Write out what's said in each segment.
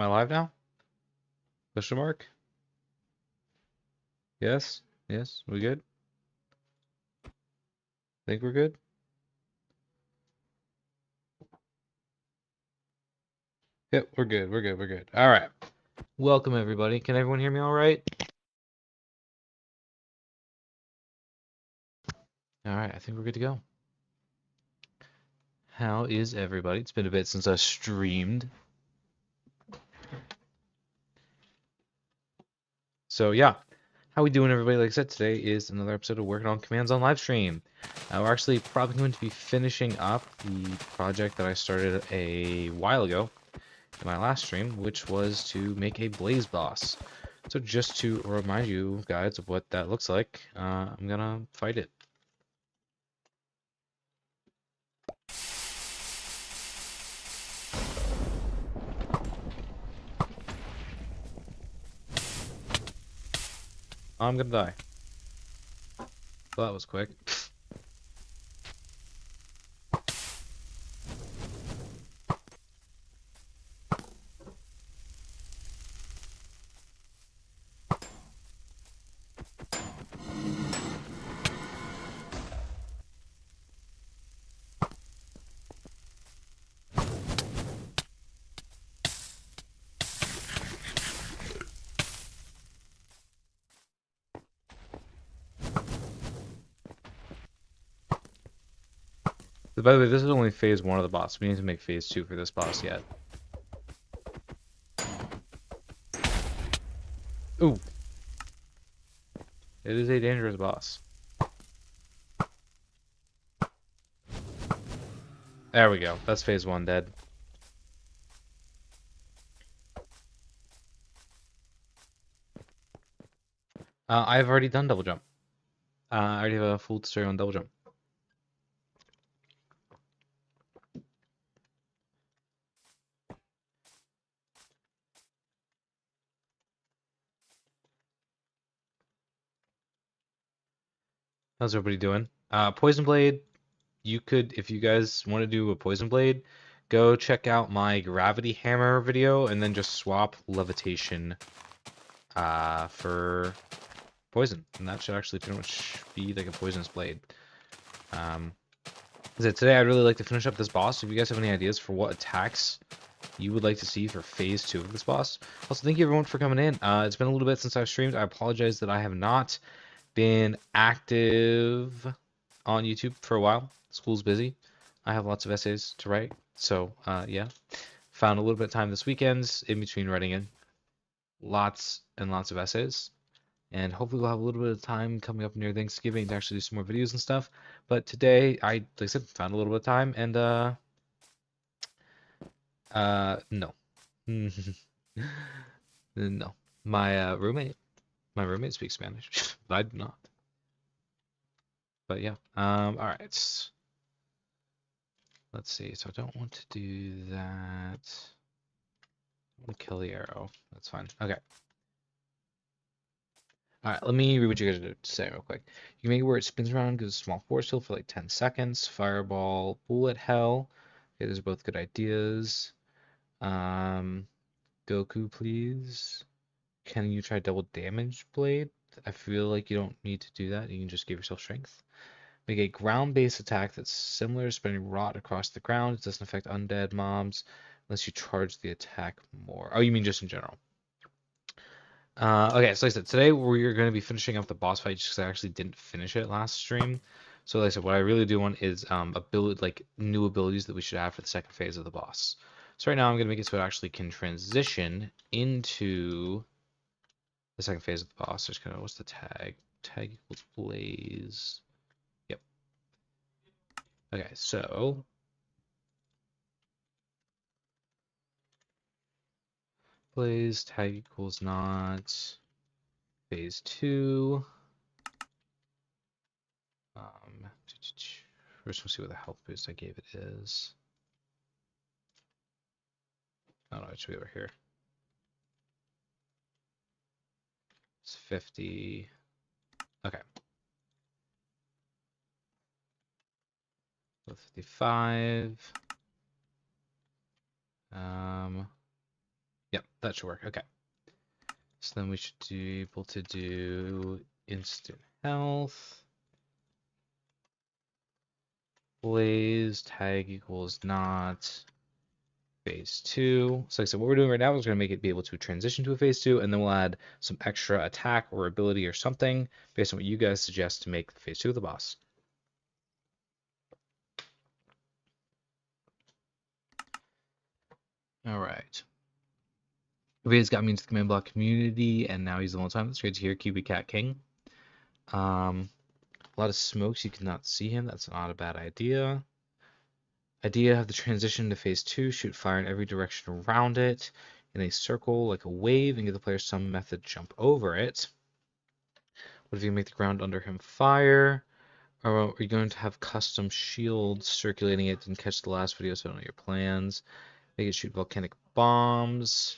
Am I live now? Question mark? Yes? Yes? We good? Think we're good? Yep, we're good. We're good. We're good. All right. Welcome, everybody. Can everyone hear me all right? All right. I think we're good to go. How is everybody? It's been a bit since I streamed. So, yeah. How we doing, everybody? Like I said, today is another episode of Working on Commands on Livestream. We're actually probably going to be finishing up the project that I started a while ago in my last stream, which was to make a Blaze boss. So just to remind you guys of what that looks like, I'm gonna fight it. I'm gonna die. Well, that was quick. By the way, this is only phase 1 of the boss. We need to make phase 2 for this boss yet. Ooh. It is a dangerous boss. There we go. That's phase 1 dead. I've already done double jump. I already have a full tutorial on double jump. How's everybody doing? Poison Blade, you could, if you guys want to do a Poison Blade, go check out my Gravity Hammer video and then just swap Levitation for Poison. And that should actually pretty much be like a Poisonous Blade. Today I'd really like to finish up this boss. If you guys have any ideas for what attacks you would like to see for phase 2 of this boss. Also, thank you everyone for coming in. It's been a little bit since I've streamed. I apologize that I have not been active on YouTube for a while. School's busy. I have lots of essays to write. So, yeah. Found a little bit of time this weekend in between writing in lots and lots of essays. And hopefully we'll have a little bit of time coming up near Thanksgiving to actually do some more videos and stuff. But today, like I said, found a little bit of time and, no. No. My roommate speaks Spanish, but I do not. But yeah, all right. Let's see. So I don't want to do that. I want to kill the arrow. That's fine. Okay. All right. Let me read what you guys are saying real quick. You can make it where it spins around, gives a small force field for like 10 seconds. Fireball, bullet hell. Okay, those are both good ideas. Goku, please. Can you try double damage blade? I feel like you don't need to do that. You can just give yourself strength. Make a ground-based attack that's similar to spreading rot across the ground. It doesn't affect undead mobs unless you charge the attack more. Oh, you mean just in general? Okay, so like I said, today we're going to be finishing up the boss fight just because I actually didn't finish it last stream. So like I said, what I really do want is new abilities that we should have for the second phase of the boss. So right now I'm going to make it so it actually can transition into the second phase of the boss. There's kind of, what's the tag? Tag equals blaze. Yep. Okay, so blaze tag equals not phase 2. First we'll see what the health boost I gave it is. Oh no, it should be over here. It's 50. Okay. 55. Yep, that should work. Okay. So then we should be able to do instant health. Blaze tag equals not phase 2. So like I said, what we're doing right now is going to make it be able to transition to a phase 2, and then we'll add some extra attack or ability or something based on what you guys suggest to make phase 2 of the boss. All right. Vade's got me into the command block community, and now he's the one time. That's great to hear. QB Cat King. A lot of smokes. You cannot see him. That's not a bad idea. Idea of the transition to phase 2. Shoot fire in every direction around it in a circle like a wave and give the player some method to jump over it. What if you make the ground under him fire? Or are you going to have custom shields circulating it? Didn't catch the last video, so I don't know your plans. Make it shoot volcanic bombs.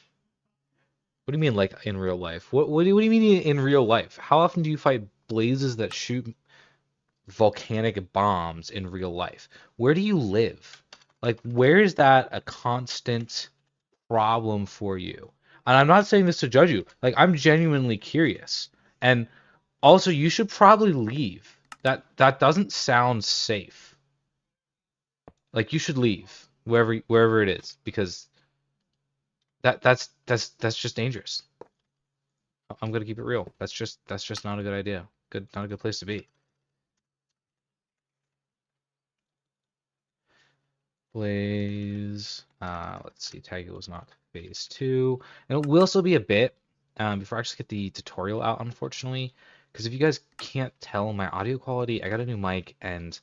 What do you mean, like in real life? What do you mean in real life? How often do you fight blazes that shoot volcanic bombs in real life? Where do you live? Like, where is that a constant problem for you? And I'm not saying this to judge you. Like, I'm genuinely curious. And also, you should probably leave. That doesn't sound safe. Like, you should leave wherever it is, because that's just dangerous. I'm gonna keep it real. That's just not a good idea. Not a good place to be. Blaze. Let's see. Tag was not phase 2, and it will still be a bit before I actually get the tutorial out, unfortunately. Because if you guys can't tell my audio quality, I got a new mic, and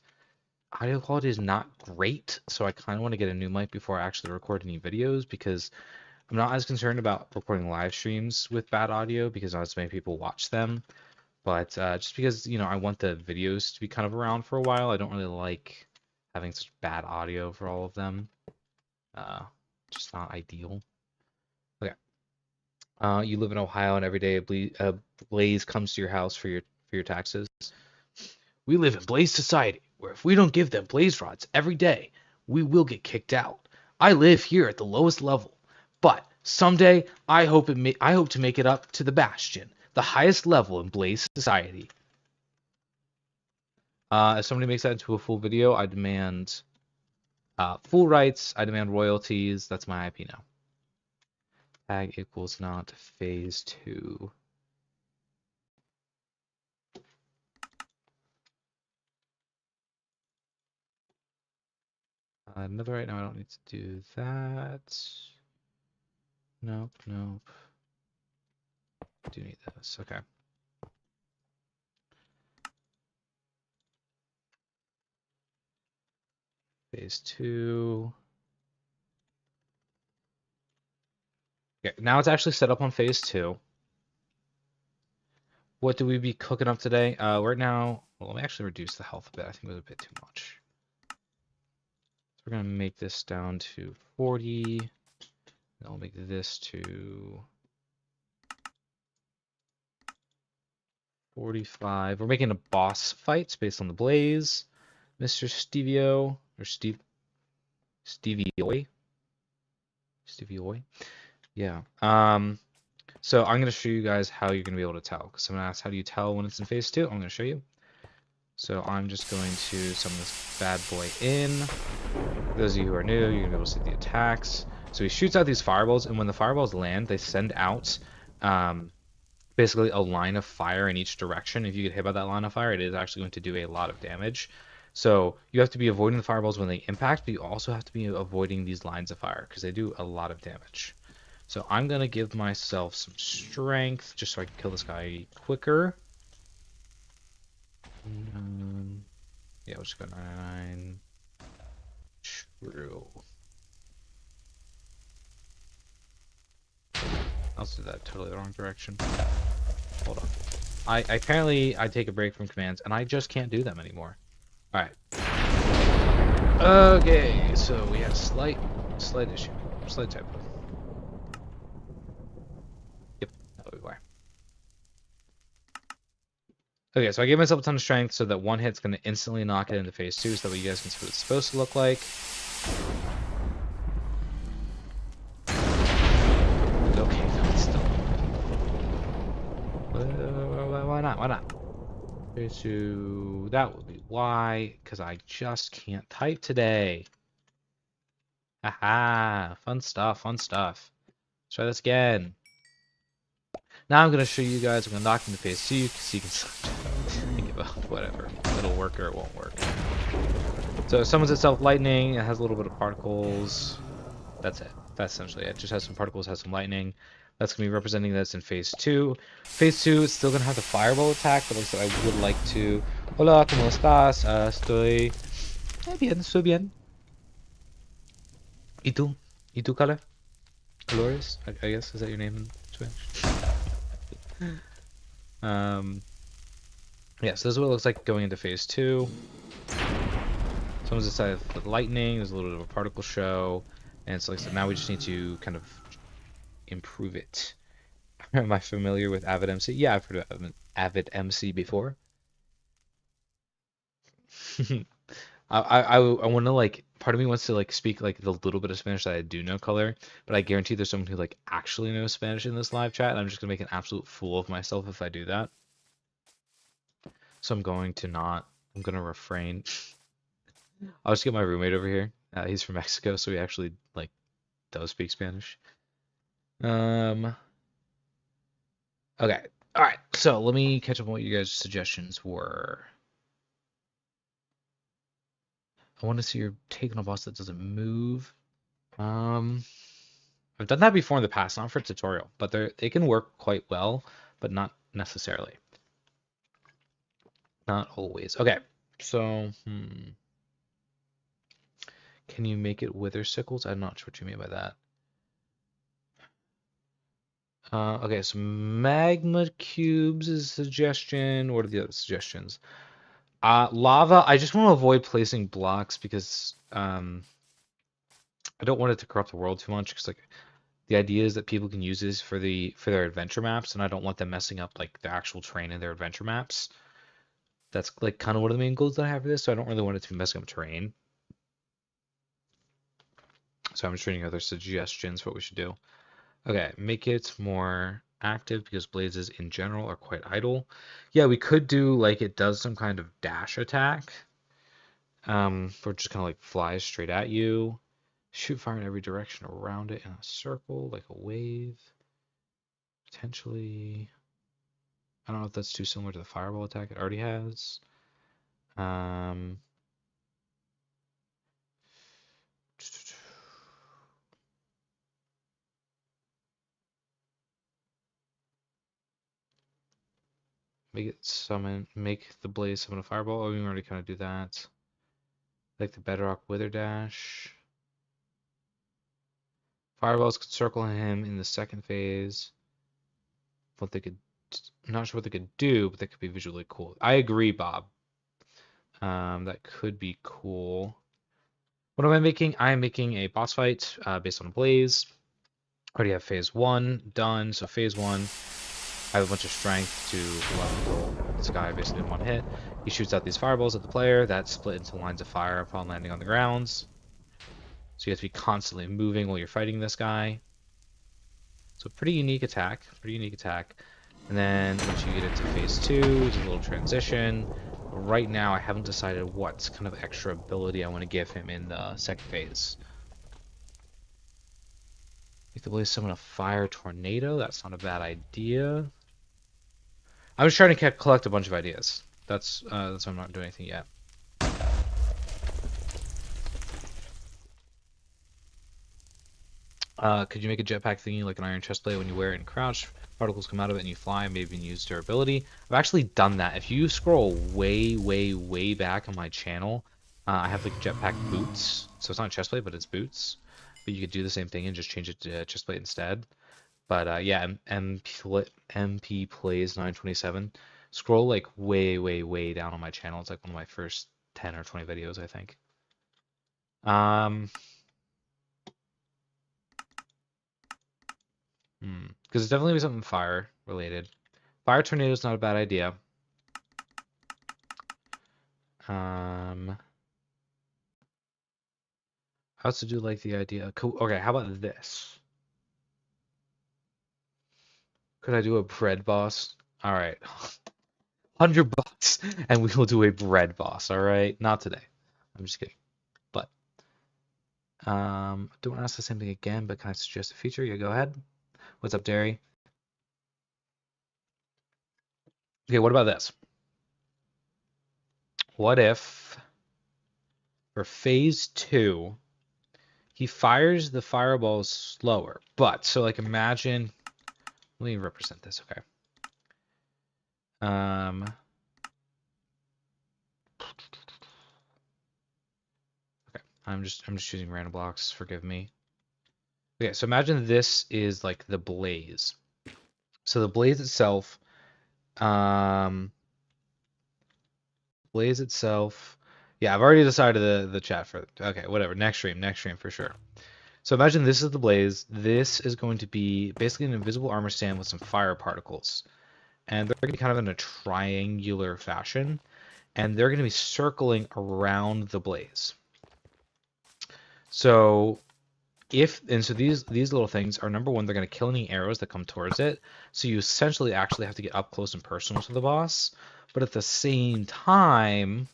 audio quality is not great. So I kind of want to get a new mic before I actually record any videos, because I'm not as concerned about recording live streams with bad audio because not as many people watch them. But just because, I want the videos to be kind of around for a while, I don't really like having such bad audio for all of them. Just not ideal. Okay. You live in Ohio, and every day a blaze comes to your house for your taxes. We live in Blaze Society, where if we don't give them blaze rods every day, we will get kicked out. I live here at the lowest level, but someday I hope to make it up to the Bastion, the highest level in Blaze Society. If somebody makes that into a full video, I demand full rights. I demand royalties. That's my IP now. Tag equals not phase 2. Another right now. I don't need to do that. Nope. I do need this. Okay. Phase 2. Okay, now it's actually set up on phase 2. What do we be cooking up today? Right now, well, let me actually reduce the health a bit. I think it was a bit too much. So we're gonna make this down to 40. And I'll make this to 45. We're making a boss fight based on the blaze. Mr. Stevio, or Stevie Oi. Yeah. So I'm gonna show you guys how you're gonna be able to tell. Because someone asked, how do you tell when it's in phase 2? I'm gonna show you. So I'm just going to summon this bad boy in. For those of you who are new, you're gonna be able to see the attacks. So he shoots out these fireballs, and when the fireballs land, they send out basically a line of fire in each direction. If you get hit by that line of fire, it is actually going to do a lot of damage. So you have to be avoiding the fireballs when they impact, but you also have to be avoiding these lines of fire because they do a lot of damage. So I'm going to give myself some strength just so I can kill this guy quicker. Yeah, we'll just go 9. True. I'll do that totally the wrong direction. Hold on. I take a break from commands, and I just can't do them anymore. Alright. Okay, so we have slight issue. Slight typo. Yep, that'll be why. Okay, so I gave myself a ton of strength so that one hit's going to instantly knock it into phase 2, so that way you guys can see what it's supposed to look like. not? Why not? Phase 2, that would be why, because I just can't type today. Haha, fun stuff, fun stuff. Let's try this again. Now I'm going to show you guys, I'm going to knock into phase 2, so you can think about whatever. It'll work or it won't work. So it summons itself lightning, it has a little bit of particles. That's it. That's essentially it. Just has some particles, has some lightning. That's going to be representing this in phase 2. Phase 2 is still going to have the fireball attack, but like I said, I would like to... Hola, ¿cómo estás? Estoy... bien, estoy bien. ¿Y tú? ¿Y tú, Kale? Dolores? I guess, is that your name in Spanish? Yeah, so this is what it looks like going into phase 2. Someone's decided with lightning, there's a little bit of a particle show, and so like I said, now we just need to kind of improve it. Am I familiar with Avid MC? Yeah, I've heard of Avid MC before. I want to like, part of me wants to like speak like the little bit of Spanish that I do know color, but I guarantee there's someone who like actually knows Spanish in this live chat, and I'm just gonna make an absolute fool of myself if I do that. So I'm going to not. I'm gonna refrain. I'll just get my roommate over here. He's from Mexico, so he actually like does speak Spanish. Okay. All right. So let me catch up on what you guys' suggestions were. I want to see your take on a boss that doesn't move. I've done that before in the past, not for a tutorial, but they can work quite well, but not necessarily. Not always. Okay. So, can you make it wither sickles? I'm not sure what you mean by that. Okay, so magma cubes is a suggestion. What are the other suggestions? Lava, I just want to avoid placing blocks because I don't want it to corrupt the world too much. Because like the idea is that people can use this for their adventure maps, and I don't want them messing up like the actual terrain in their adventure maps. That's like kind of one of the main goals that I have for this. So I don't really want it to be messing up terrain. So I'm just reading other suggestions for what we should do. Okay, make it more active because blazes in general are quite idle. Yeah, we could do like it does some kind of dash attack. For just kind of like flies straight at you. Shoot fire in every direction around it in a circle, like a wave. Potentially. I don't know if that's too similar to the fireball attack it already has. Make the blaze summon a fireball. Oh, we already kind of do that. Like the bedrock wither dash. Fireballs could circle him in the second phase. What they could, I'm not sure what they could do, but they could be visually cool. I agree, Bob. That could be cool. What am I making? I am making a boss fight based on a blaze. Already have phase 1 done. So phase 1, I have a bunch of strength to level this guy basically in one hit. He shoots out these fireballs at the player that split into lines of fire upon landing on the grounds. So you have to be constantly moving while you're fighting this guy. So pretty unique attack. Pretty unique attack. And then once you get into phase 2, there's a little transition. Right now, I haven't decided what kind of extra ability I want to give him in the second phase. Make the blaze summon a fire tornado. That's not a bad idea. I'm just trying to collect a bunch of ideas. That's why I'm not doing anything yet. Could you make a jetpack thingy like an iron chestplate when you wear it and crouch? Particles come out of it and you fly and maybe even use durability. I've actually done that. If you scroll way, way, way back on my channel, I have like jetpack boots. So it's not chestplate, but it's boots. But you could do the same thing and just change it to chestplate instead. But yeah, MP plays 927. Scroll like way, way, way down on my channel. It's like one of my first 10 or 20 videos, I think. Because it's definitely something fire related. Fire tornado is not a bad idea. How to do like the idea? Cool. Okay, how about this? Could I do a bread boss? All right. $100 and we will do a bread boss, all right? Not today. I'm just kidding. But don't want to ask the same thing again, but can I suggest a feature? Yeah, go ahead. What's up, Derry? Okay, what about this? What if for phase 2 he fires the fireballs slower, but so like imagine, let me represent this, okay? Okay, I'm just choosing random blocks, forgive me. Okay, so imagine this is like the blaze. So the blaze itself, um, blaze itself, yeah, I've already decided the chat for, okay, whatever, next stream for sure. So imagine this is the blaze. This is going to be basically an invisible armor stand with some fire particles. And they're going to be kind of in a triangular fashion. And they're going to be circling around the blaze. So so these little things are, number one, they're going to kill any arrows that come towards it. So you essentially actually have to get up close and personal to the boss. But at the same time,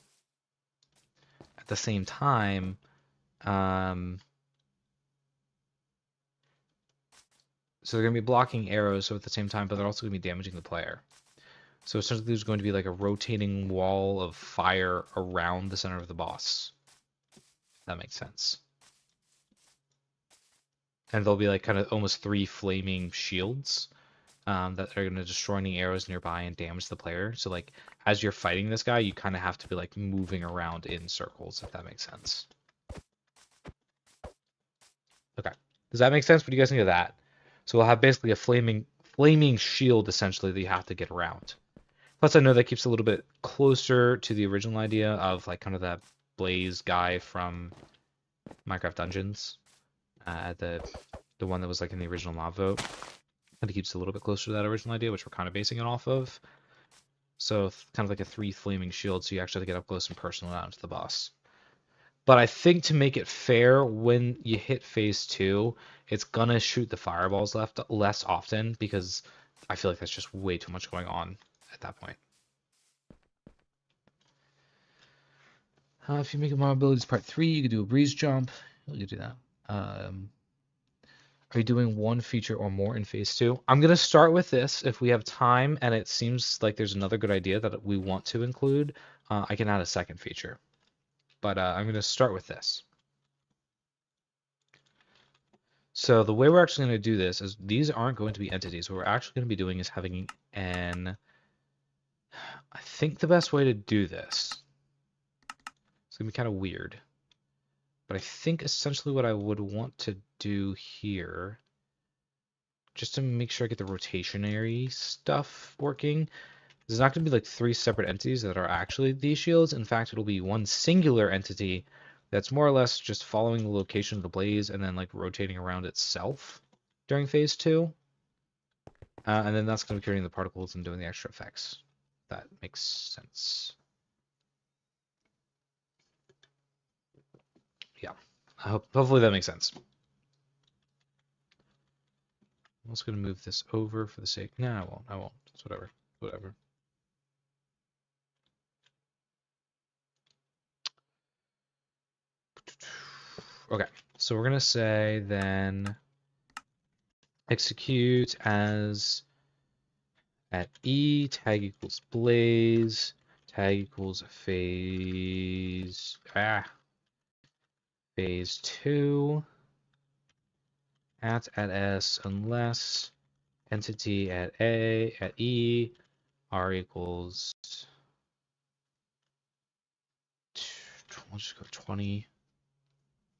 um, so they're going to be blocking arrows, so at the same time, but they're also going to be damaging the player. So essentially there's going to be like a rotating wall of fire around the center of the boss. If that makes sense. And there'll be like kind of almost 3 flaming shields that are going to destroy any arrows nearby and damage the player. So like as you're fighting this guy, you kind of have to be like moving around in circles, if that makes sense. Okay. Does that make sense? What do you guys think of that? So we'll have basically a flaming shield essentially that you have to get around. Plus, I know that keeps a little bit closer to the original idea of like kind of that Blaze guy from Minecraft Dungeons, the one that was like in the original mob vote. And it keeps a little bit closer to that original idea, which we're kind of basing it off of. So kind of like a 3 flaming shield, so you actually have to get up close and personal out to the boss. But I think to make it fair, when you hit phase 2, it's gonna shoot the fireballs less often because I feel like that's just way too much going on at that point. If you make a mob abilities part 3, you could do a breeze jump. You could do that. Are you doing one feature or more in phase 2? I'm gonna start with this. If we have time and it seems like there's another good idea that we want to include, I can add a second feature. But I'm gonna start with this. So the way we're actually going to do this is these aren't going to be entities. What we're actually going to be doing is having I think the best way to do this, it's going to be kind of weird, but I think essentially what I would want to do here, just to make sure I get the rotationary stuff working, there's not going to be like 3 separate entities that are actually these shields. In fact, it'll be one singular entity that's more or less just following the location of the blaze and then like rotating around itself during phase 2. And then that's going to be creating the particles and doing the extra effects. That makes sense. Yeah, hopefully that makes sense. I'm also going to move this over for the sake. No, I won't. It's whatever. Okay, so we're going to say then execute as at E, tag equals blaze, tag equals phase 2, at S, unless entity at E, R equals, we'll just go 20.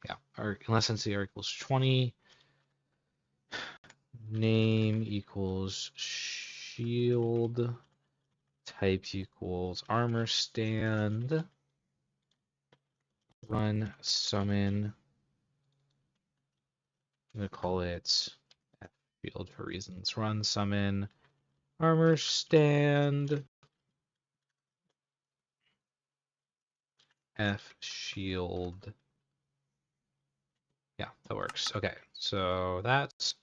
Yeah, or unless entity R equals 20, name equals shield, type equals armor stand, run summon. I'm gonna call it field for reasons. Run summon armor stand F shield. Yeah, that works. Okay, so that's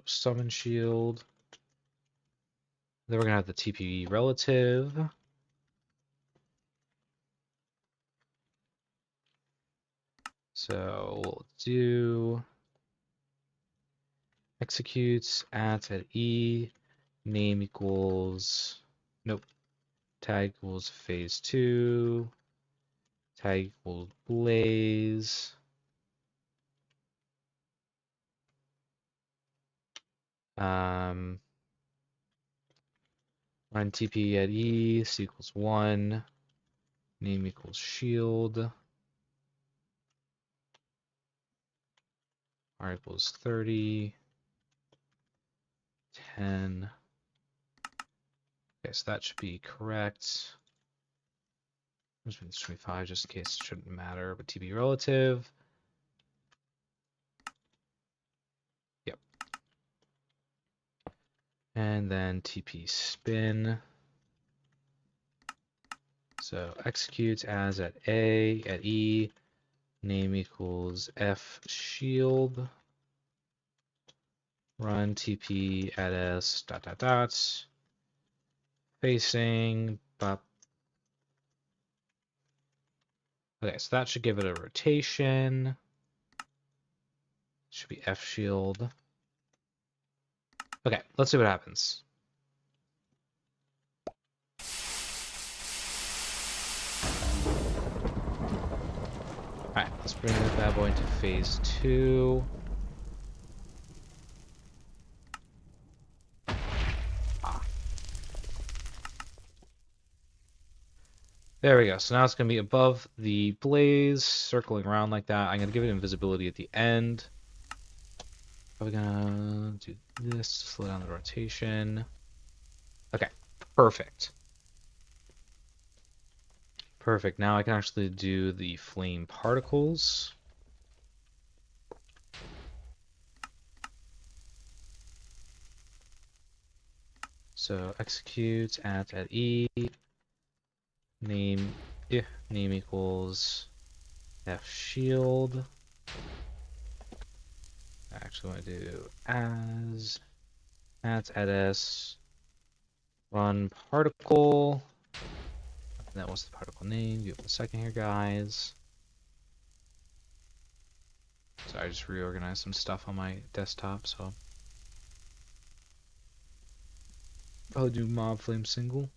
summon shield. Then we're gonna have the TP relative. So we'll do executes at E, name equals, nope, tag equals phase 2, tag equals blaze. Run TP at E, C equals 1, name equals shield, R equals 30, 10. Okay, so that should be correct. I'm just 25 just in case it shouldn't matter, but TP relative. Yep. And then TP spin. So executes as at A, at E, name equals F shield. Run TP at S dot dot dot. Facing. Bop. Okay, so that should give it a rotation. Should be F shield. Okay, let's see what happens. Alright, let's bring this bad boy into phase 2. There we go. So now it's going to be above the blaze, circling around like that. I'm going to give it invisibility at the end. Probably going to do this to slow down the rotation. Okay, perfect. Perfect. Now I can actually do the flame particles. So execute at E. Name equals F shield. I actually want to do as at S. Run particle. And that was the particle name. Give it a second here, guys. So I just reorganized some stuff on my desktop, so I'll do mob flame single.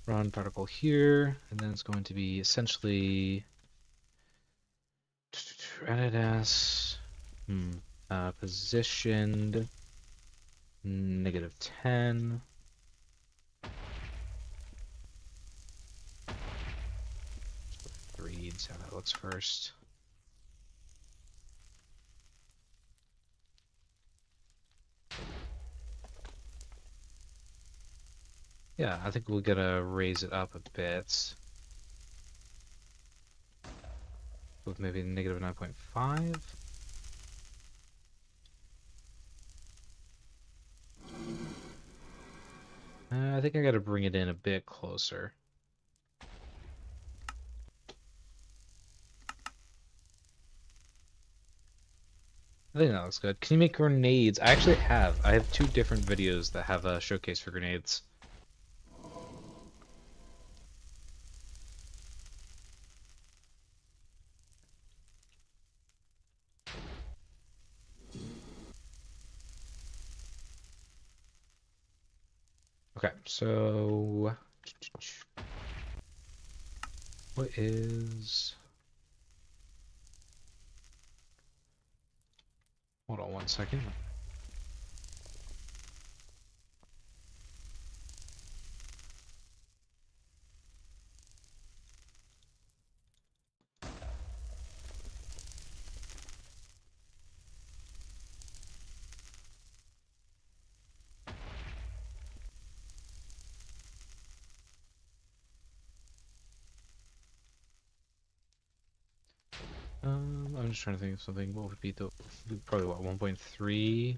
Run particle here, and then it's going to be essentially edit as positioned -10. Read, see how that looks first. Yeah, I think we're gonna raise it up a bit. With maybe -9.5. I think I gotta bring it in a bit closer. I think that looks good. Can you make grenades? I actually have. I have 2 different videos that have a showcase for grenades. Okay, so what is... Hold on 1 second. I'm just trying to think of something. What would be the... Probably what, 1.3?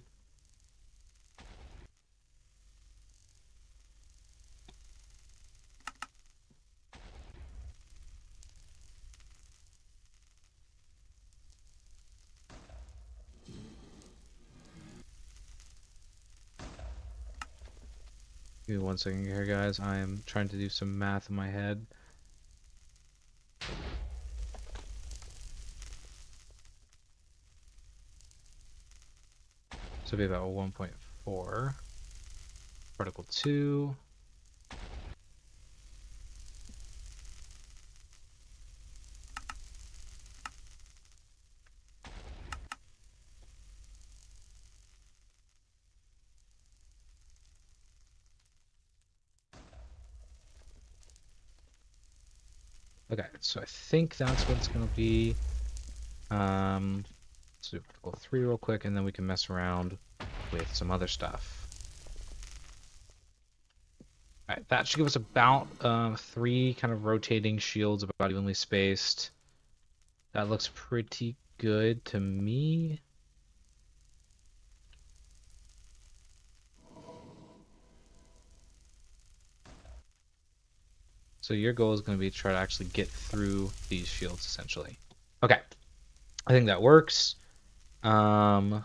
Give me 1 second here, guys. I am trying to do some math in my head. So it'll be about 1.4. Particle 2. Okay, so I think that's what it's going to be. Let's do particle 3 real quick, and then we can mess around with some other stuff. Alright, that should give us about 3 kind of rotating shields, about evenly spaced. That looks pretty good to me. So your goal is going to be to try to actually get through these shields, essentially. Okay, I think that works. I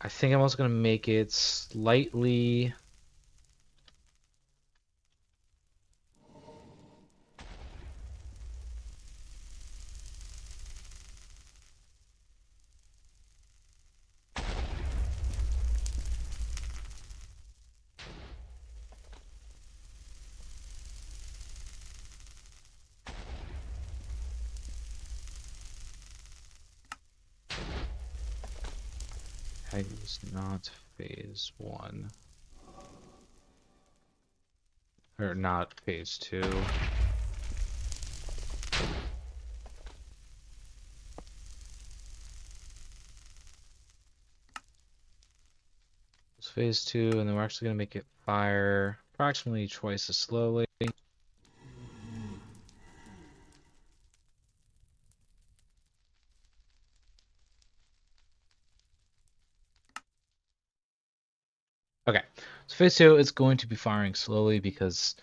think I'm also going to make it slightly... It's not phase 1. Or not phase 2. It's phase 2, and then we're actually going to make it fire approximately twice as slowly. Okay, so phase 2 is going to be firing slowly because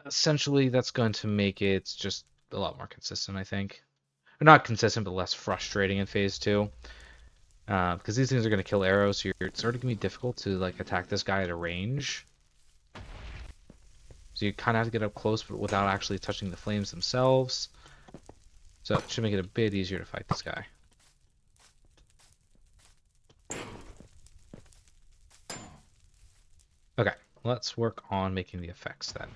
essentially that's going to make it just a lot more consistent, I think. Or not consistent, but less frustrating in phase 2. Because these things are going to kill arrows, so it's sort of going to be difficult to like attack this guy at a range. So you kind of have to get up close, but without actually touching the flames themselves. So it should make it a bit easier to fight this guy. Okay, let's work on making the effects then.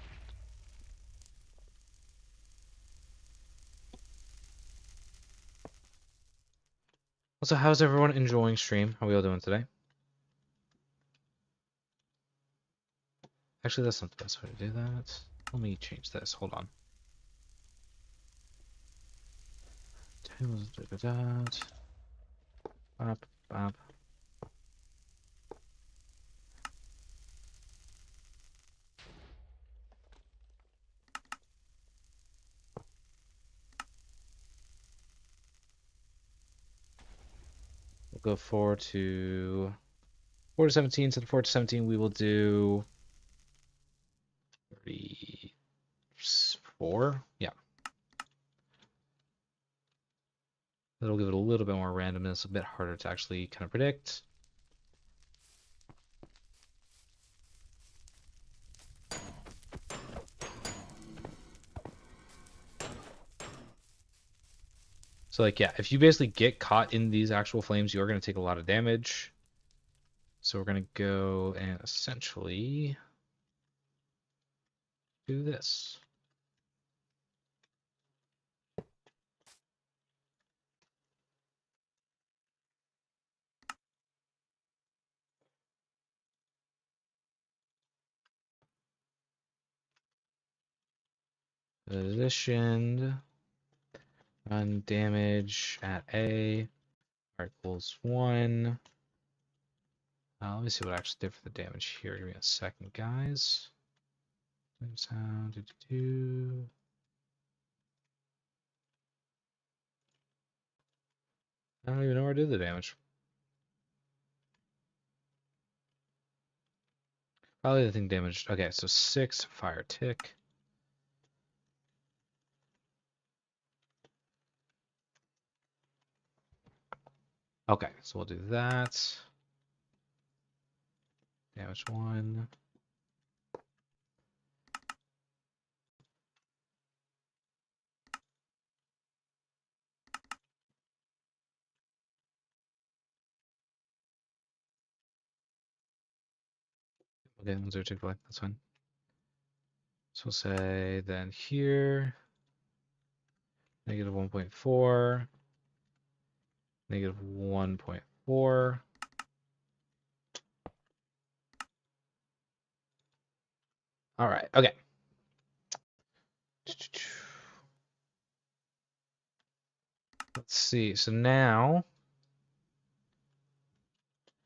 Also, how's everyone enjoying stream? How are we all doing today? Actually, that's not the best way to do that. Let me change this. Hold on. Bop, bop. We'll go 4 to 17. So the 4 to 17, we will do 34. Yeah. That'll give it a little bit more randomness, a bit harder to actually kind of predict. So like, yeah, if you basically get caught in these actual flames, you're going to take a lot of damage. So we're going to go and essentially do this. Positioned. Run damage at A. Equals 1. Let me see what I actually did for the damage here. Give me a second, guys. Sound. I don't even know where I did the damage. Probably the thing damaged. Okay, so 6 fire tick. Okay, so we'll do that. Damage 1. Okay, 1, 0, Chick-fil-A. That's fine. So we'll say then here, negative 1.4, negative 1.4. All right, okay. Let's see. So now,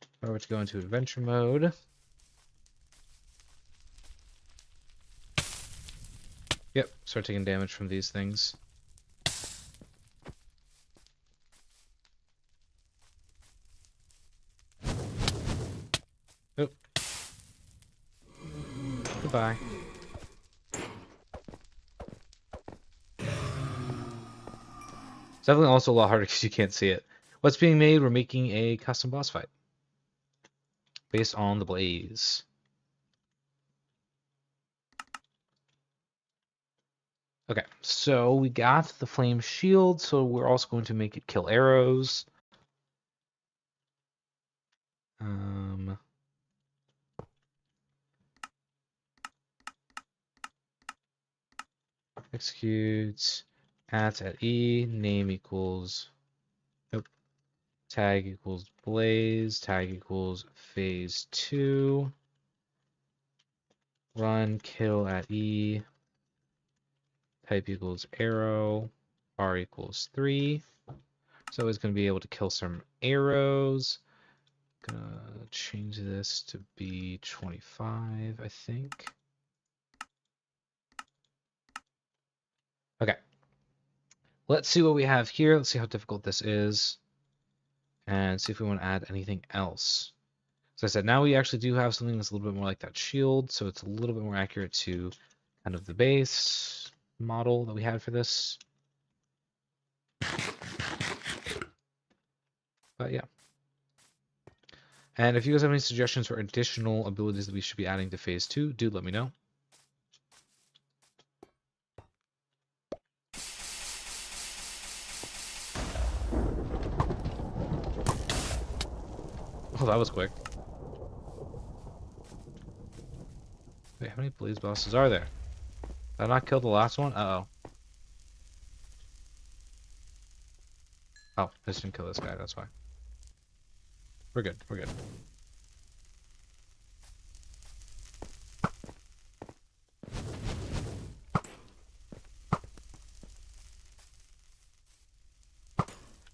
if I were to go into adventure mode, yep, start taking damage from these things. Oh. Goodbye. It's definitely also a lot harder because you can't see it. What's being made? We're making a custom boss fight based on the blaze. Okay, so we got the flame shield, so we're also going to make it kill arrows. Execute at E, name equals, nope, tag equals blaze, tag equals phase 2, run, kill at E, type equals arrow, R equals 3. So it's going to be able to kill some arrows. Gonna change this to be 25, I think. Okay. Let's see what we have here. Let's see how difficult this is. And see if we want to add anything else. So I said, now we actually do have something that's a little bit more like that shield, so it's a little bit more accurate to kind of the base model that we had for this. But yeah. And if you guys have any suggestions for additional abilities that we should be adding to phase 2, do let me know. Oh, that was quick. Wait, how many blaze bosses are there? Did I not kill the last one? Uh-oh. Oh, I just didn't kill this guy, that's why. We're good, we're good.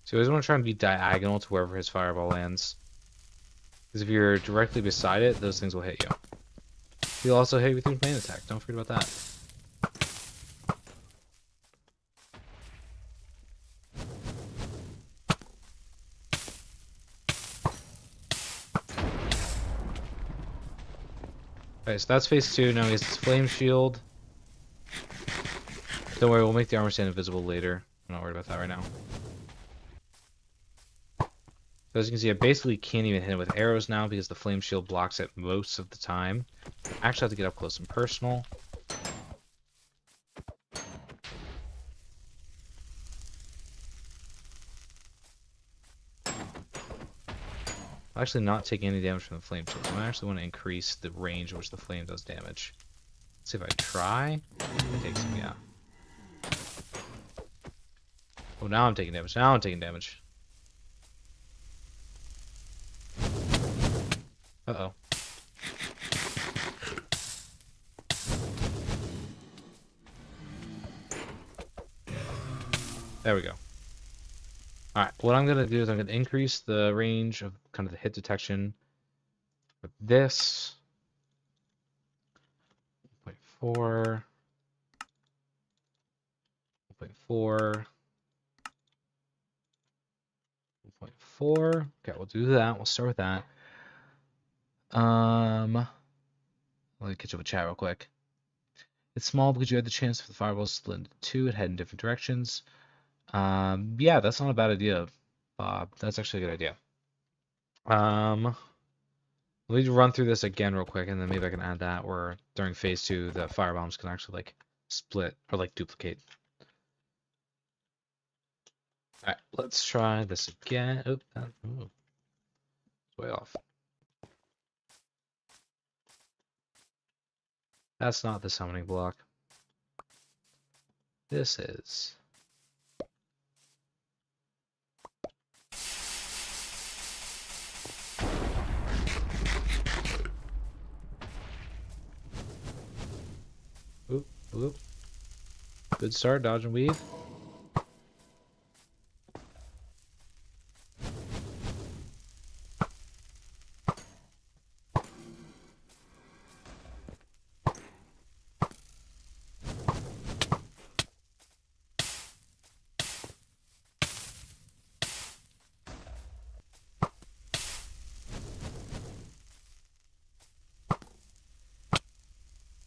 So you always want to try and be diagonal to wherever his fireball lands. Because if you're directly beside it, those things will hit you. He'll also hit you with your main attack, don't forget about that. Alright, so that's phase 2. Now he has his flame shield. Don't worry, we'll make the armor stand invisible later. I'm not worried about that right now. So as you can see, I basically can't even hit it with arrows now because the flame shield blocks it most of the time. I actually have to get up close and personal. I'm actually not taking any damage from the flame shield, so I actually want to increase the range at which the flame does damage. Let's see if I try. It takes some, yeah. Oh, now I'm taking damage. Now I'm taking damage. Uh-oh. There we go. Alright, what I'm going to do is I'm going to increase the range of kind of the hit detection with this. 0.4. 0.4. 0.4. Okay, we'll do that. We'll start with that. Let me catch up with chat real quick. It's small because you had the chance for the fireballs to split into 2 and head in different directions. Yeah, that's not a bad idea, Bob. That's actually a good idea. Let me run through this again real quick, and then maybe I can add that where during phase 2 the firebombs can actually like split or like duplicate. Alright, let's try this again. Ooh, way off. That's not the summoning block. This is. Oop, oop. Good start, dodge and weave.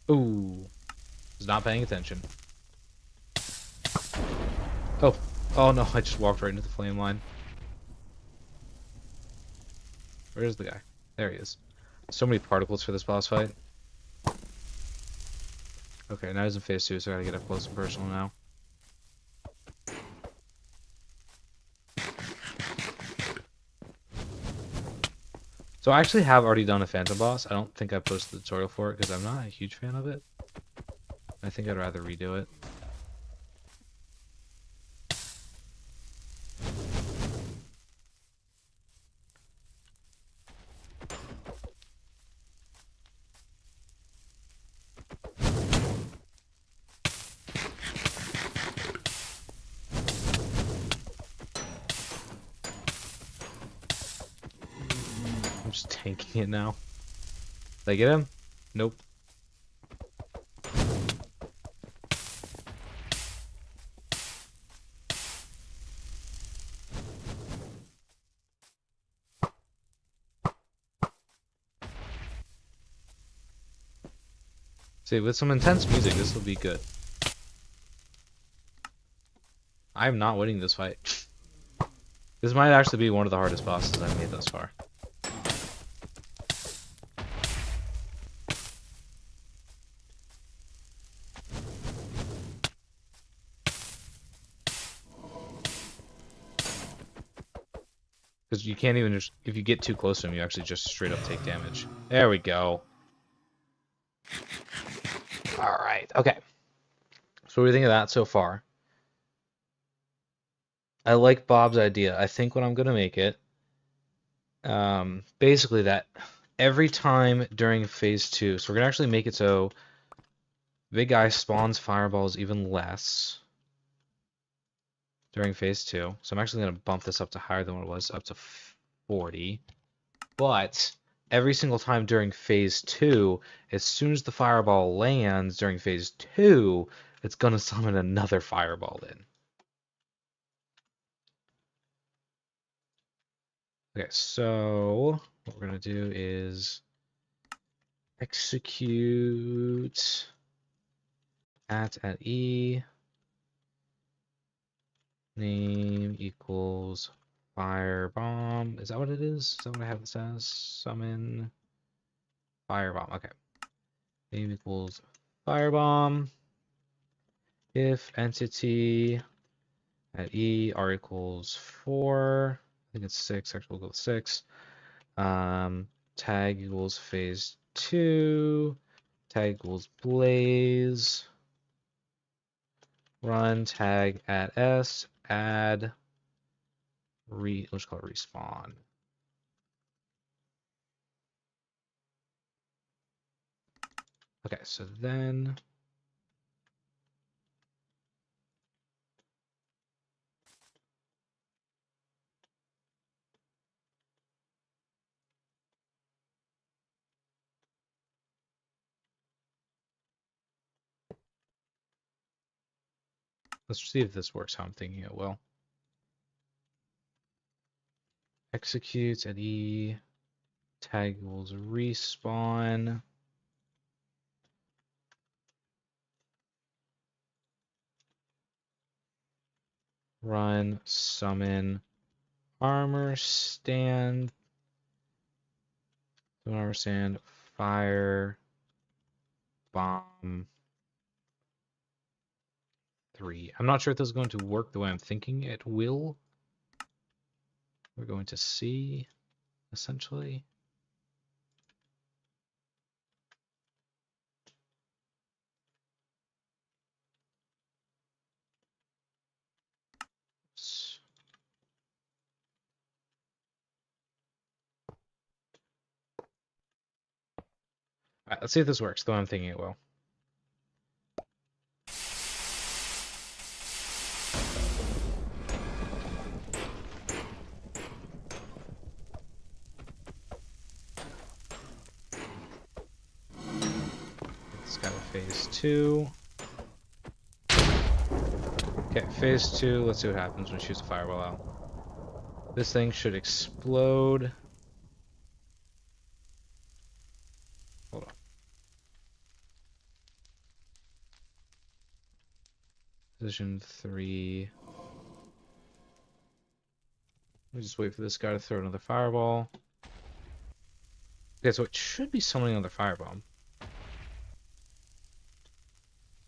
Ooh, was not paying attention. Oh, oh no, I just walked right into the flame line. Where's the guy? There he is. So many particles for this boss fight. Okay, now he's in phase 2, so I gotta get up close and personal now. So I actually have already done a Phantom boss. I don't think I posted the tutorial for it because I'm not a huge fan of it. I think I'd rather redo it. I'm just tanking it now. Did I get him? Nope. See, with some intense music, this will be good. I'm not winning this fight. This might actually be one of the hardest bosses I've made thus far. Because you can't even just, if you get too close to him, you actually just straight up take damage. There we go. Alright, okay. So what do you think of that so far? I like Bob's idea. I think what I'm going to make it, basically that every time during phase 2, so we're going to actually make it so big guy spawns fireballs even less during phase 2. So I'm actually going to bump this up to higher than what it was, up to 40. But every single time during phase 2, as soon as the fireball lands during phase 2, it's going to summon another fireball in. Okay, so what we're going to do is execute at E, name equals firebomb. Is that what it is? Is that what I have this as? Summon firebomb. Okay. Name equals firebomb. If entity at E R equals 4, I think it's 6, actually we'll go with 6. Tag equals phase 2. Tag equals blaze. Run tag at S. Add let's call it respawn. Okay, so then let's see if this works how I'm thinking it will. Executes at E. Tag equals respawn. Run summon armor stand. Don't understand. Fire. Bomb. 3. I'm not sure if this is going to work the way I'm thinking it will. We're going to see, essentially. Alright, let's see if this works the way I'm thinking it will. It's got a phase 2. Okay, phase 2. Let's see what happens when it shoots a fireball out. This thing should explode. Hold on. Position 3. Let me just wait for this guy to throw another fireball. Okay, so it should be summoning another firebomb.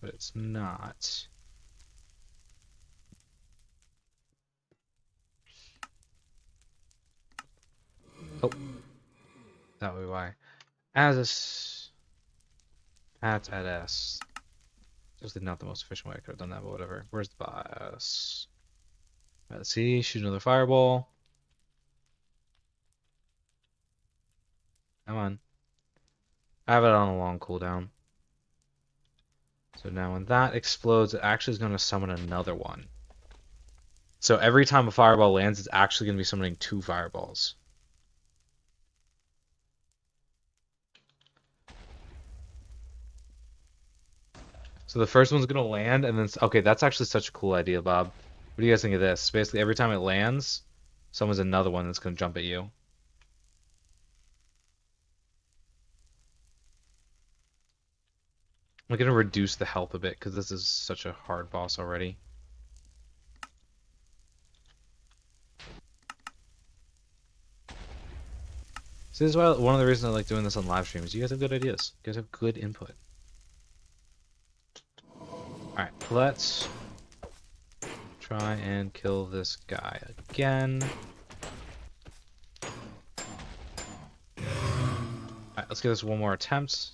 But it's not. Oh. That would be why. As a... At S. Just not the most efficient way I could have done that, but whatever. Where's the boss? Let's see. Shoot another fireball. Come on. I have it on a long cooldown. So now when that explodes, it actually is going to summon another one. So every time a fireball lands, it's actually going to be summoning 2 fireballs. So the first one's going to land, and then... Okay, that's actually such a cool idea, Bob. What do you guys think of this? Basically, every time it lands, summons another one that's going to jump at you. I'm going to reduce the health a bit, because this is such a hard boss already. So this is why one of the reasons I like doing this on live streams. You guys have good ideas. You guys have good input. Alright, let's try and kill this guy again. Alright, let's give this one more attempt.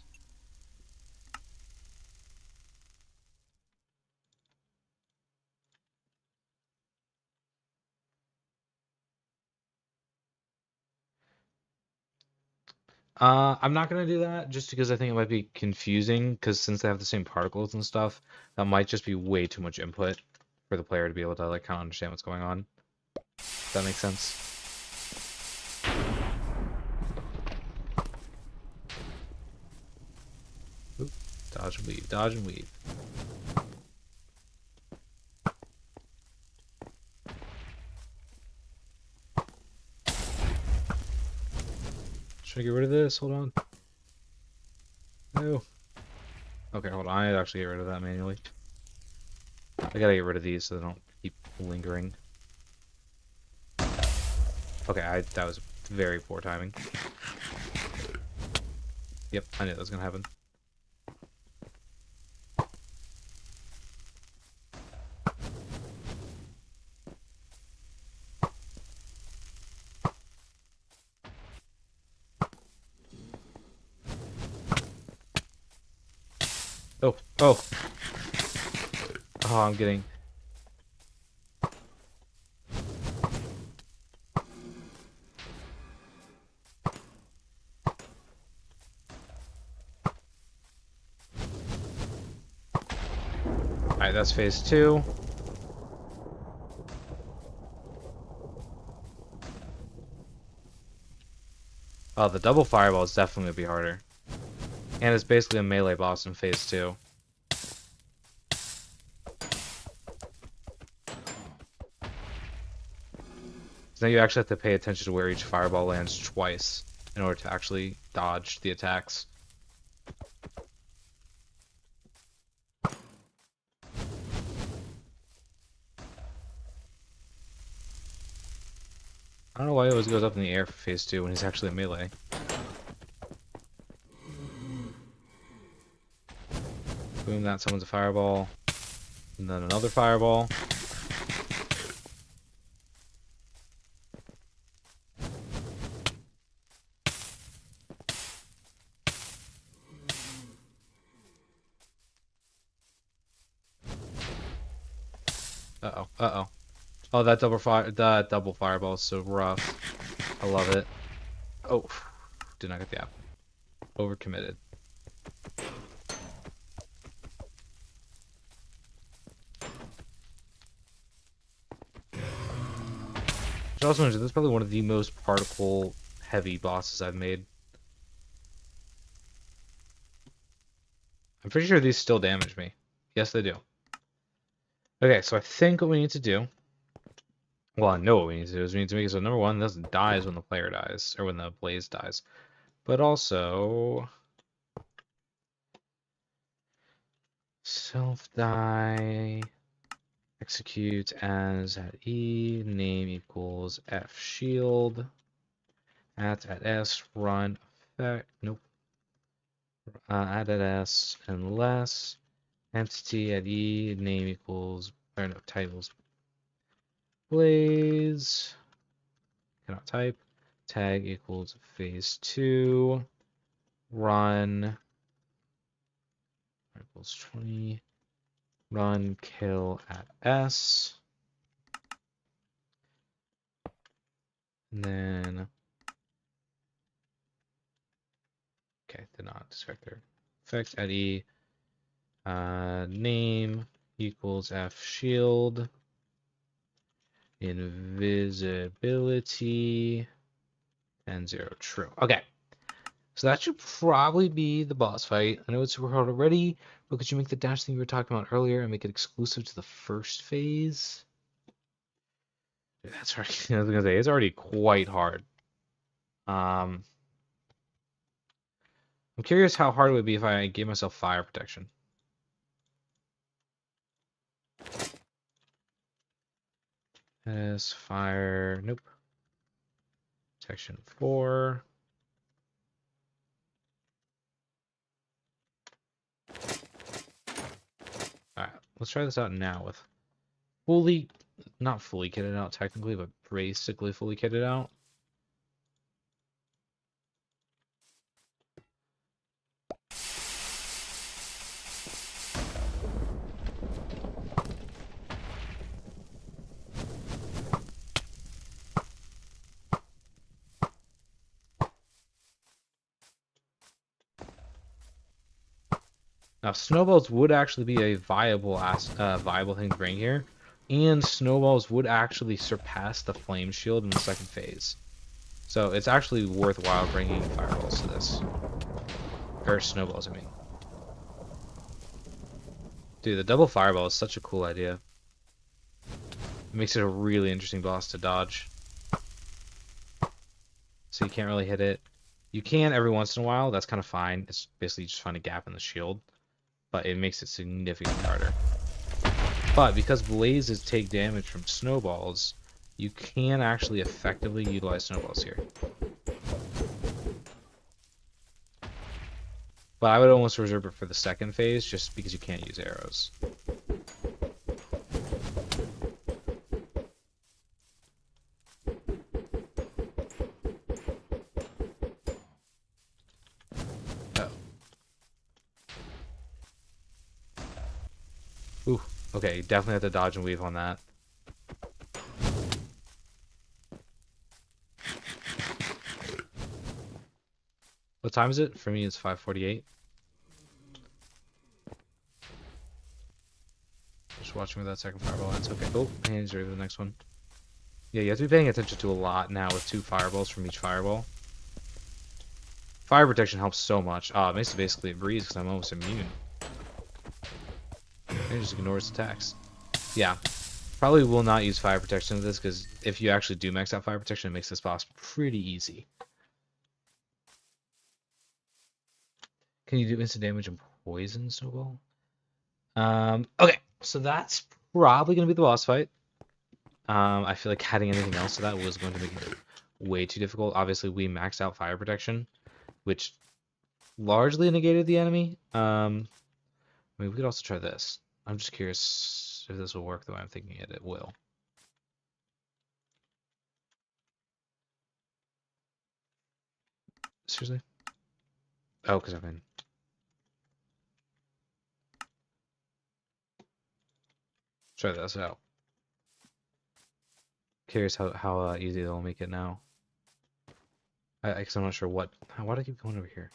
I'm not gonna do that just because I think it might be confusing, because since they have the same particles and stuff, that might just be way too much input for the player to be able to like kind of understand what's going on. Does that make sense? Oop, dodge and weave, dodge and weave. Should I get rid of this? Hold on. No. Okay, hold on. I need to actually get rid of that manually. I gotta get rid of these so they don't keep lingering. Okay, that was very poor timing. Yep, I knew that was gonna happen. Oh, oh! Oh, I'm getting... Alright, that's phase 2. Oh, the double fireball is definitely gonna be harder. And it's basically a melee boss in phase 2. So now you actually have to pay attention to where each fireball lands twice in order to actually dodge the attacks. I don't know why he always goes up in the air for phase 2 when he's actually in melee. Boom, that summons a fireball. And then another fireball. Uh-oh, uh-oh. Oh, that double fireball is so rough. I love it. Oh, did not get the app. Overcommitted. Should also mention, this is probably one of the most particle-heavy bosses I've made. I'm pretty sure these still damage me. Yes, they do. Okay, so I think what we need to do... Well, I know what we need to do is we need to make it so, number one, this dies when the player dies, or when the blaze dies. But also... Self-die... Execute as at E, name equals F shield. At S, run effect. Nope. At S, unless entity at E, name equals, or no, titles. Blaze. Cannot type. Tag equals phase 2. Run. Equals 20. Run kill at S. And then. Okay, did not discard there. Effect at E. Name equals F shield. Invisibility. And 0 true. Okay. So that should probably be the boss fight. I know it's super hard already, but could you make the dash thing we were talking about earlier and make it exclusive to the first phase? That's already, I was gonna say, it's already quite hard. I'm curious how hard it would be if I gave myself fire protection. Fire, nope. Protection 4. Alright, let's try this out now with fully, not fully kitted out technically, but basically fully kitted out. Now, snowballs would actually be a viable thing to bring here, and snowballs would actually surpass the flame shield in the second phase. So it's actually worthwhile bringing fireballs to this. Or snowballs, I mean. Dude, the double fireball is such a cool idea. It makes it a really interesting boss to dodge. So you can't really hit it. You can every once in a while, that's kind of fine. It's basically just find a gap in the shield. But it makes it significantly harder. But because blazes take damage from snowballs, you can actually effectively utilize snowballs here. But I would almost reserve it for the second phase, just because you can't use arrows. Ooh, okay, definitely have to dodge and weave on that. What time is it? For me, it's 5:48. Just watching with that second fireball. That's okay. Oh, and he's ready for the next one. Yeah, you have to be paying attention to a lot now with 2 fireballs from each fireball. Fire protection helps so much. It makes it basically a breeze because I'm almost immune. It just ignores attacks. Yeah, probably will not use fire protection with this because if you actually do max out fire protection, it makes this boss pretty easy. Can you do instant damage and poison snowball? Okay, so that's probably going to be the boss fight. I feel like adding anything else to that was going to make it way too difficult. Obviously, we maxed out fire protection, which largely negated the enemy. I mean, we could also try this. I'm just curious if this will work the way I'm thinking it will. Seriously? Oh, because I'm in. Try this out. Curious how easy they'll make it now. Cause I'm not sure what. Why do I keep going over here?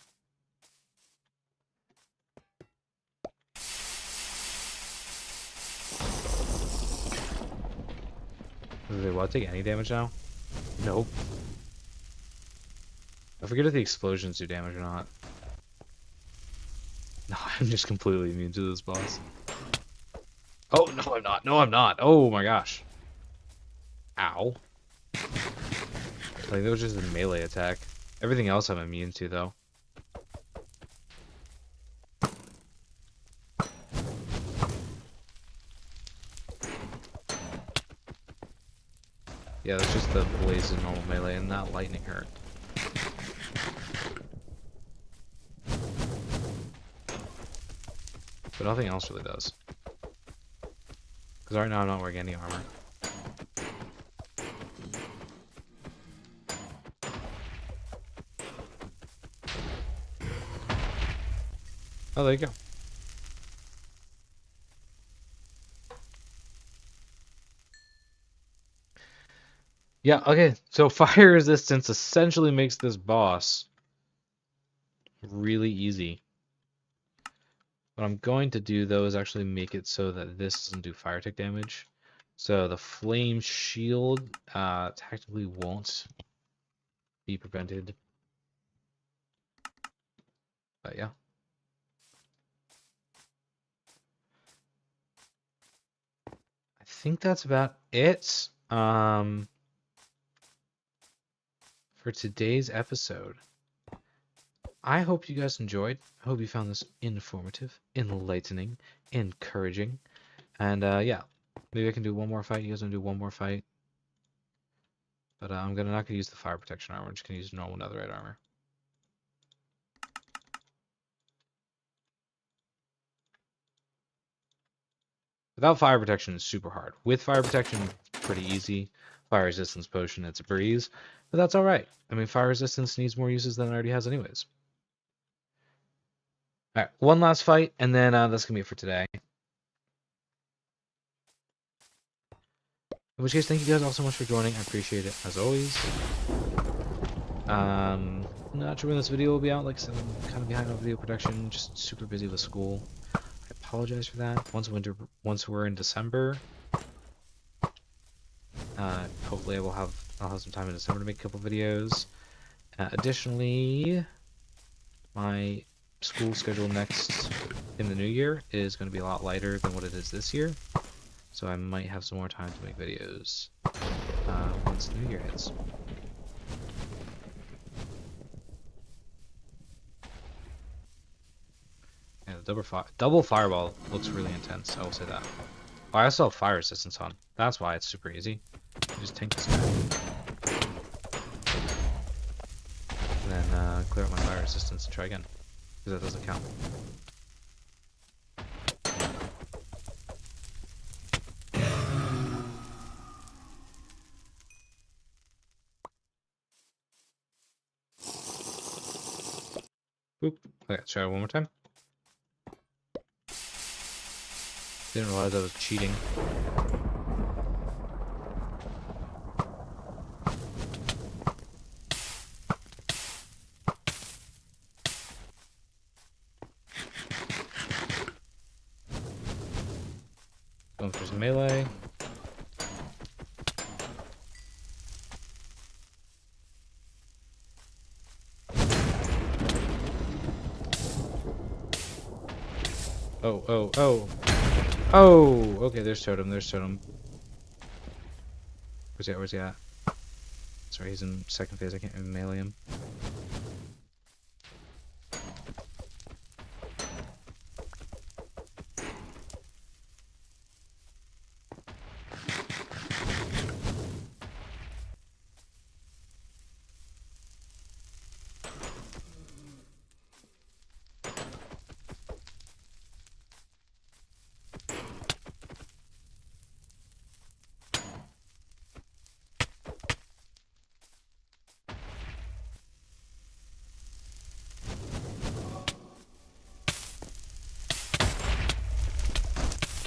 Will I take any damage now? Nope. I forget if the explosions do damage or not. No, I'm just completely immune to this boss. Oh, no, I'm not. No, I'm not. Oh my gosh. Ow. Like, that was just a melee attack. Everything else I'm immune to, though. Yeah, that's just the blaze of normal melee, and that lightning hurt. But nothing else really does. Because right now I'm not wearing any armor. Oh, there you go. Yeah, okay. So fire resistance essentially makes this boss really easy. What I'm going to do, though, is actually make it so that this doesn't do fire tick damage. So the flame shield technically won't be prevented. But yeah. I think that's about it for today's episode. I hope you guys enjoyed. I hope you found this informative, enlightening, encouraging. And yeah, maybe I can do one more fight. You guys want to do one more fight? But I'm not gonna use the fire protection armor. I'm just gonna use normal netherite armor. Without fire protection, it's super hard. With fire protection, pretty easy. Fire resistance potion, it's a breeze. But that's alright. I mean, fire resistance needs more uses than it already has anyways. Alright, one last fight, and then that's going to be it for today. In which case, thank you guys all so much for joining. I appreciate it, as always. Not sure when this video will be out. Like I said, I'm kind of behind on video production. Just super busy with school. I apologize for that. Once we're in December, hopefully I'll have some time in December to make a couple videos. Additionally, my school schedule next in the new year is going to be a lot lighter than what it is this year, so I might have some more time to make videos once the new year hits. Yeah, the double fireball looks really intense, I will say that. Oh, I also have fire resistance on. That's why it's super easy. You just tank this guy. And then clear out my fire resistance and try again. Because that doesn't count. Boop. Okay, let's try it one more time. Didn't realize I was cheating. Going for some melee. Oh, oh, oh. Oh! Okay, there's Totem, there's Totem. Where's he at? Sorry, he's in second phase, I can't even melee him.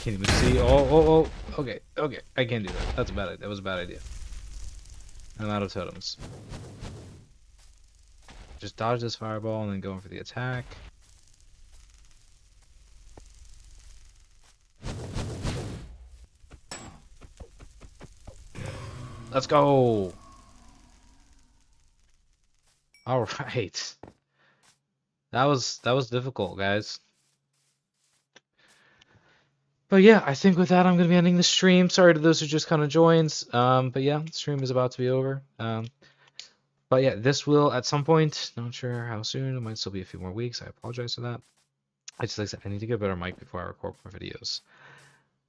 Can't even see. Oh. Okay. I can't do that. That's a bad idea. That was a bad idea. I'm out of totems. Just dodge this fireball and then go in for the attack. Let's go! Alright. That was difficult, guys. But yeah, I think with that I'm gonna be ending the stream. Sorry to those who just kind of joined. But yeah, the stream is about to be over. But yeah, this will at some point, not sure how soon, it might still be a few more weeks. I apologize for that. I just like I said, I need to get a better mic before I record more videos.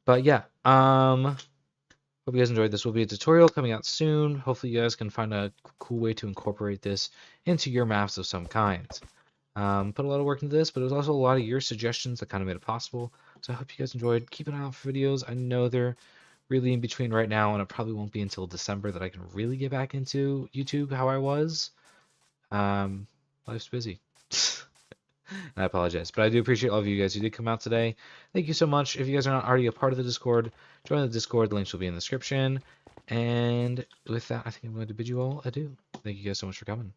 But yeah, hope you guys enjoyed. This will be a tutorial coming out soon. Hopefully you guys can find a cool way to incorporate this into your maps of some kind. Put a lot of work into this, but it was also a lot of your suggestions that kind of made it possible. So I hope you guys enjoyed. Keep an eye out for videos. I know they're really in between right now, and it probably won't be until December that I can really get back into YouTube how I was. Life's busy. And I apologize, but I do appreciate all of you guys who did come out today. Thank you so much. If you guys are not already a part of the Discord, join the Discord. The links will be in the description. And with that, I think I'm going to bid you all adieu. Thank you guys so much for coming.